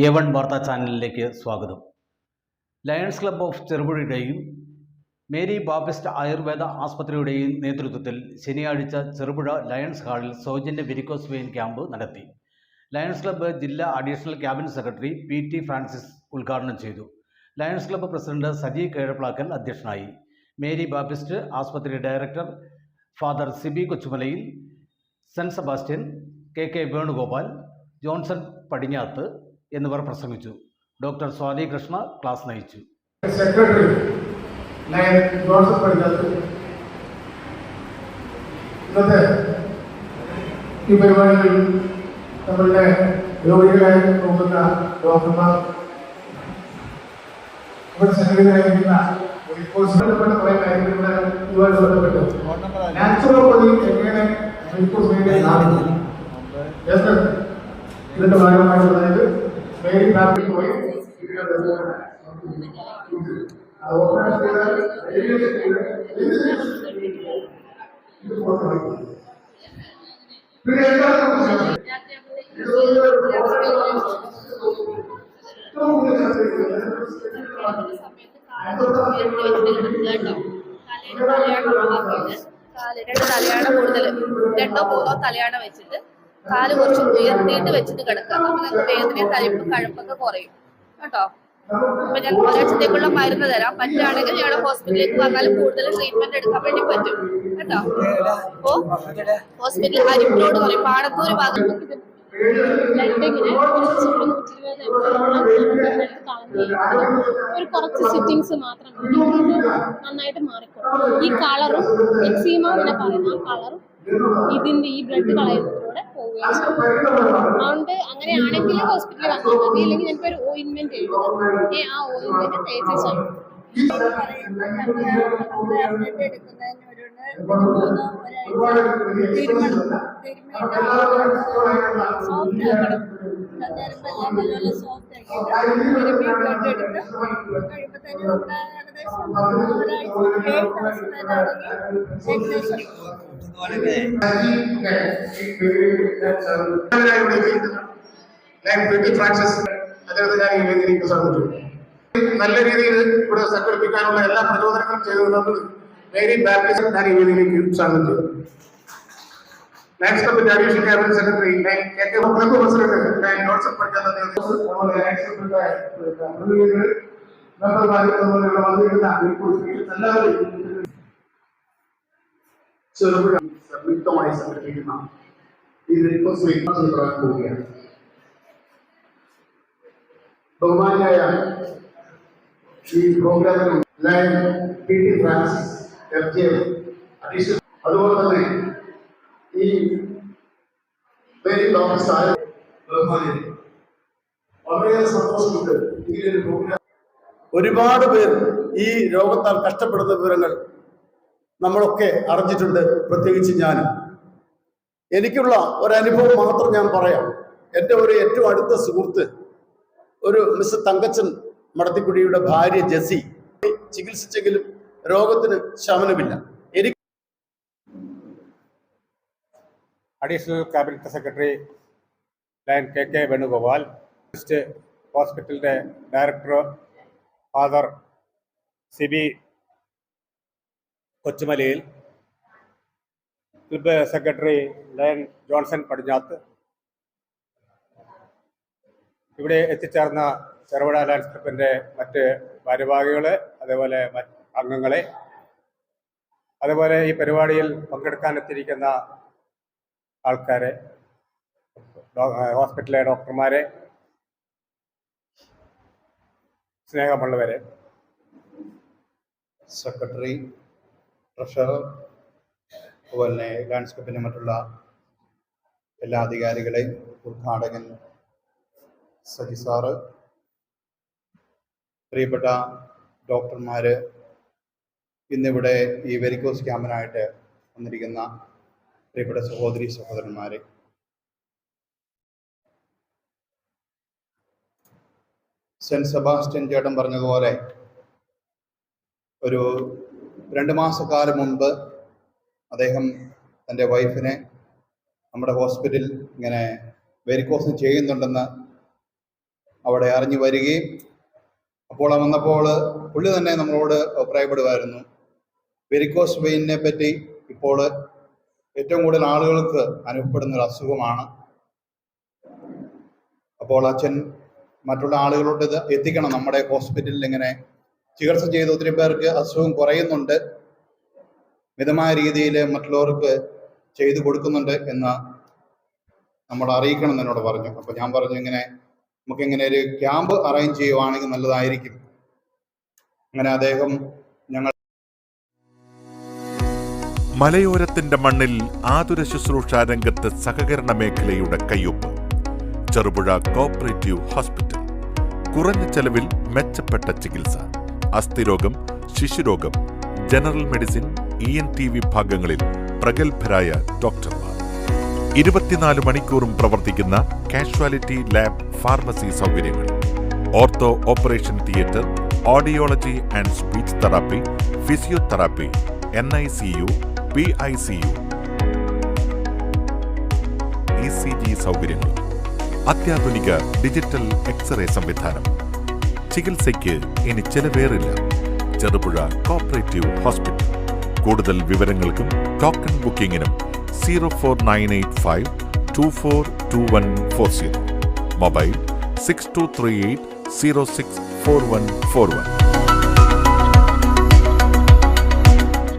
A1 വാർത്താ ചാനലിലേക്ക് സ്വാഗതം. ലയൺസ് ക്ലബ്ബ് ഓഫ് ചെറുപുഴയുടെയും മേരി ബാപ്റ്റിസ്റ്റ് ആയുർവേദ ആസ്പത്രിയുടെയും നേതൃത്വത്തിൽ ശനിയാഴ്ച ചെറുപുഴ ലയൺസ് ഹാളിൽ സൗജന്യ വെരിക്കോസ് വെയിൻ ക്യാമ്പ് നടത്തി. ലയൺസ് ക്ലബ്ബ് ജില്ലാ additional cabinet secretary PT Francis ഉദ്ഘാടനം ചെയ്തു. Lions club president Saji Kezhaplakkal അധ്യക്ഷനായി. മേരി ബാപ്റ്റിസ്റ്റ് ആസ്പത്രി director father Sibi Kochumalayil, Saint Sebastian, KK Venugopal, Johnson Padinjath എന്നിവർ പ്രസംഗിച്ചു. ഡോക്ടർ സ്വാതി കൃഷ്ണ ക്ലാസ് നയിച്ചു. സെക്രട്ടറി ജോൺസൺ പടിഞ്ഞാത്ത് ഇന്നത്തെ ഈ പരിപാടിയിൽ നമ്മളുടെ രോഗികളായി നോക്കുന്ന ഡോക്ടർമാർ, ഇവിടെ സംഘടിതരായിരിക്കുന്ന ബന്ധപ്പെട്ട കുറെ കാര്യങ്ങളുടെ ഇതുമായി ബന്ധപ്പെട്ടു നാച്ചുറോപ്പതി എങ്ങനെ ഇതിന്റെ ഭാഗമായിട്ട് അതായത് മേരി ബാപ്റ്റിസ്റ്റ് പോയി തലയാണ കൂടുതൽ 2-3 തലയാണ വെച്ചിട്ട് കാല് കുറച്ച് ഉയർത്തിയിട്ട് വെച്ചിട്ട് കിടക്കുക. അപ്പൊ നിങ്ങൾക്ക് വേദനയും കഴുപ്പൊക്കെ കുറയും കേട്ടോ. അപ്പൊ ഞാൻ ഒരാഴ്ചത്തേക്കുള്ള മരുന്ന് തരാം. പറ്റുകയാണെങ്കിൽ ഞങ്ങളുടെ ഹോസ്പിറ്റലിലേക്ക് വന്നാലും കൂടുതൽ ട്രീറ്റ്മെന്റ് എടുക്കാൻ വേണ്ടി പറ്റും കേട്ടോ. അപ്പോ ഹോസ്പിറ്റൽ അരിപ്പിലോട് പറയും, പാടത്തൂര് ഭാഗം ഒരു കുറച്ച് സിറ്റിങ്സ് മാത്രം നന്നായിട്ട് മാറിക്കോളും. ഈ കളറും എക്സീമ എന്ന് പറയുന്ന കളറും ഇതിന്റെ ഈ ബ്ലഡ് കളയുന്നതിലൂടെ പോവുകയും ചെയ്യും. അതുകൊണ്ട് അങ്ങനെയാണെങ്കിൽ ഹോസ്പിറ്റലിൽ വന്നാൽ മതി. അല്ലെങ്കിൽ ഞങ്ങൾക്ക് ഒരു ഓയിൻമെന്റ് എഴുതുക, ആ ഓയിൻമെന്റ് തേച്ചാൽ നല്ല രീതിയിൽ ഇവിടെ സംഘടിപ്പിക്കാനുള്ള എല്ലാ പ്രചോദനങ്ങളും ചെയ്തു മേരി ബാപ്റ്റിസ്റ്റ് ഞാൻ ഈ വേദിയിലേക്ക് സ്വാഗതം ചെയ്തു. ലയൺസ് ക്ലബ്ബിന്റെ additional cabinet secretary KK club president Johnson Padinjath Cherupuzha സംയുക്തമായി സംഘടിപ്പിക്കുന്ന ഈ പോവുകയാണ്. ബഹുമാനിയായ ഈ പ്രോഗ്രാമിൽ PT ഫ്രാൻസിസ് FJ അഡീഷണൽ, അതുപോലെ തന്നെ ഈ മേരി ബാപ്റ്റിസ്റ്റ് വളരെയേറെ സന്തോഷമുണ്ട്. ഈ ഒരു പ്രോഗ്രാം ഒരുപാട് പേർ ഈ രോഗത്താൽ കഷ്ടപ്പെടുന്ന വിവരങ്ങൾ നമ്മളൊക്കെ അറിഞ്ഞിട്ടുണ്ട്. പ്രത്യേകിച്ച് ഞാൻ എനിക്കുള്ള ഒരനുഭവം മാത്രം ഞാൻ പറയാം. എൻ്റെ ഒരു ഏറ്റവും അടുത്ത സുഹൃത്ത്, ഒരു മിസ് തങ്കച്ചൻ മടത്തിക്കുടിയുടെ ഭാര്യ ജെസി ചികിത്സിച്ചെങ്കിലും രോഗത്തിന് ശമനമില്ല. എനിക്ക് additional cabinet secretary lion KK Venugopal, ഹോസ്പിറ്റലിൻ്റെ director father Sibi Kochumalayil, club secretary lion Johnson പടിഞ്ഞാത്ത്, ഇവിടെ എത്തിച്ചേർന്ന ചെറുപുഴ ലയൺസ് ക്ലബ്ബിൻ്റെ മറ്റ് ഭാരവാഹികളെ, അതേപോലെ അംഗങ്ങളെ, അതുപോലെ ഈ പരിപാടിയിൽ പങ്കെടുക്കാനെത്തിയിരിക്കുന്ന ആൾക്കാരെ, ഹോസ്പിറ്റലിലെ ഡോക്ടർമാരെ, സ്നേഹമുള്ളവരെ, സെക്രട്ടറി, ട്രഷറർ, അതുപോലെ ലയൺസ് ക്ലബ്ബിൻ്റെ മറ്റുള്ള എല്ലാ അധികാരികളെയും, ഉദ്ഘാടകൻ സജി സാറ്, പ്രിയപ്പെട്ട ഡോക്ടർമാർ, ഇന്നിവിടെ ഈ വെരിക്കോസ് ക്യാമ്പിനായിട്ട് വന്നിരിക്കുന്ന പ്രിയപ്പെട്ട സഹോദരി സഹോദരന്മാർ, സെന്റ് സെബാസ്റ്റ്യൻ ചേട്ടൻ പറഞ്ഞതുപോലെ ഒരു 2 മാസക്കാലം മുൻപ് അദ്ദേഹം തൻ്റെ വൈഫിനെ നമ്മുടെ ഹോസ്പിറ്റലിൽ ഇങ്ങനെ വെരിക്കോസ് ചെയ്യുന്നുണ്ടെന്ന് അവിടെ അറിഞ്ഞു വരികയും അപ്പോൾ വന്നപ്പോൾ പുള്ളി തന്നെ നമ്മളോട് അഭിപ്രായപ്പെടുമായിരുന്നു. വെരിക്കോസ് വെയിനെ പറ്റി ഇപ്പോൾ ഏറ്റവും കൂടുതൽ ആളുകൾക്ക് അനുഭവപ്പെടുന്ന ഒരു അസുഖമാണ്. അപ്പോൾ അച്ഛൻ മറ്റുള്ള ആളുകളോട് ഇത് എത്തിക്കണം, നമ്മുടെ ഹോസ്പിറ്റലിൽ ഇങ്ങനെ ചികിത്സ ചെയ്ത് ഒത്തിരി പേർക്ക് അസുഖം കുറയുന്നുണ്ട്, മിതമായ രീതിയിൽ മറ്റുള്ളവർക്ക് ചെയ്തു കൊടുക്കുന്നുണ്ട് എന്ന് നമ്മൾ അറിയിക്കണം എന്നോട് പറഞ്ഞു. അപ്പോൾ ഞാൻ പറഞ്ഞു, ഇങ്ങനെ നമുക്കിങ്ങനെ ഒരു ക്യാമ്പ് അറേഞ്ച് ചെയ്യുവാണെങ്കിൽ നല്ലതായിരിക്കും. അങ്ങനെ അദ്ദേഹം ഞങ്ങൾ മലയോരത്തിന്റെ മണ്ണിൽ ആതുര ശുശ്രൂഷ രംഗത്ത് സഹകരണ മേഖലയുടെ കയ്യൊപ്പ്. Cherupuzha cooperative hospital. കുറഞ്ഞ ചെലവിൽ മെച്ചപ്പെട്ട ചികിത്സ. അസ്ഥിരോഗം, ശിശുരോഗം, ജനറൽ മെഡിസിൻ, ENT വിഭാഗങ്ങളിൽ പ്രഗത്ഭരായ ഡോക്ടർമാർ. 24 മണിക്കൂറും പ്രവർത്തിക്കുന്ന കാഷ്വാലിറ്റി ലാബ്, ഫാർമസി സൗകര്യങ്ങൾ. Ortho operation theatre, audiology and speech therapy, physiotherapy, NICU, PICU, ECG സൗകര്യങ്ങൾ. അത്യാധുനിക ഡിജിറ്റൽ എക്സ്റേ സംവിധാനം. ചികിത്സയ്ക്ക് ഇനി ചെലവേറില്ല. Cherupuzha cooperative hospital. കൂടുതൽ വിവരങ്ങൾക്കും ടോക്കൺ ബുക്കിംഗിനും 04985 242140. മൊബൈൽ 6238 064141.